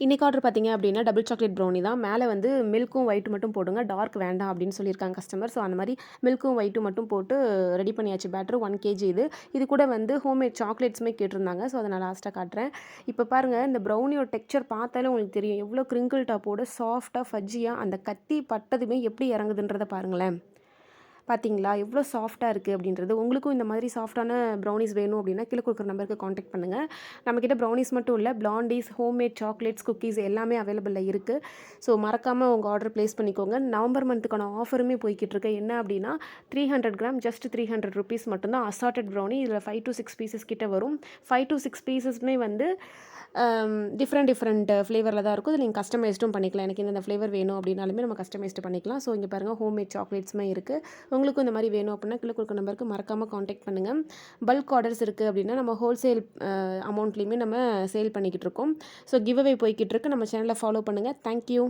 இன்றைக்கி ஆர்டர் பார்த்தீங்க அப்படின்னா டபுள் சாக்லேட் ப்ரௌனி தான். மேலே வந்து மில்க்கும் ஒயிட் மட்டும் போடுங்க, டார்க் வேண்டாம் அப்படின்னு சொல்லியிருக்காங்க கஸ்டமர். ஸோ அந்த மாதிரி மில்க்கும் ஒயிட்டும் மட்டும் போட்டு ரெடி பண்ணியாச்சு. பேட்டர் 1 கேஜி இது. இது கூட வந்து ஹோம்மேட் சாக்லேட்ஸுமே கேட்டிருந்தாங்க. ஸோ அதை நான் லாஸ்ட்டாக காட்டுறேன். இப்போ பாருங்கள், இந்த ப்ரௌனியோட டெக்ஸ்சர் பார்த்தாலே உங்களுக்கு தெரியும் எவ்வளோ கிரிங்கிள் டாப்போட சாஃப்டாக ஃபஜ்ஜியாக அந்த கத்தி பட்டதுமே எப்படி இறங்குதுன்றதை பாருங்களேன். பார்த்தீங்களா எவ்வளோ சாஃப்ட்டாக இருக்குது அப்படின்றது. உங்களுக்கும் இந்த மாதிரி சாஃப்ட்டான ப்ரௌனிஸ் வேணும் அப்படின்னா கீழே கொடுக்குற நம்பருக்கு காண்டாக்ட் பண்ணுங்கள். நம்மக்கிட்ட ப்ரௌனிஸ் மட்டும் இல்லை, பிளாண்டீஸ், ஹோம்மேட் சாக்லேட்ஸ், குக்கீஸ் எல்லாமே அவைலபிளில் இருக்குது. ஸோ மறக்காமல் உங்கள் ஆர்டர் ப்ளேஸ் பண்ணிக்கோங்க. நவம்பர் மந்த்துக்கான ஆஃபருமே போய்கிட்டு இருக்கு. என்ன அப்படின்னா 300 கிராம் ஜஸ்ட் 300 ருபீஸ் மட்டும்தான். அசார்ட்டட் ப்ரௌனி இதில் 5 to 6 பீசஸ் கிட்ட வரும். 5 to 6 பீசஸ்மே வந்து டிஃப்ரெண்ட் ஃப்ளேவரில் தான் இருக்கும். இதில் நீங்கள் கஸ்டமைஸ்டும் பண்ணிக்கலாம். எனக்கு இந்த ஃப்ளேவர் வேணும் அப்படின்னாலுமே நம்ம கஸ்டமைஸ்டு பண்ணிக்கலாம். ஸோ இங்கே பாருங்கள், ஹோம்மேட் சாக்லேட்ஸுமே இருக்குது. உங்களுக்கும் இந்த மாதிரி வேணும் அப்படின்னா கீழே கொடுக்குற நம்பருக்கு மறக்காமல் காண்டாக்ட் பண்ணுங்கள். பல்க் ஆர்டர்ஸ் இருக்குது அப்படின்னா நம்ம ஹோல்சேல் அமௌண்ட்லேயுமே நம்ம சேல் பண்ணிக்கிட்டு இருக்கோம். ஸோ கிவ் அவே போய்கிட்டு இருக்கு. நம்ம சேனலை ஃபாலோ பண்ணுங்கள். தேங்க்யூ.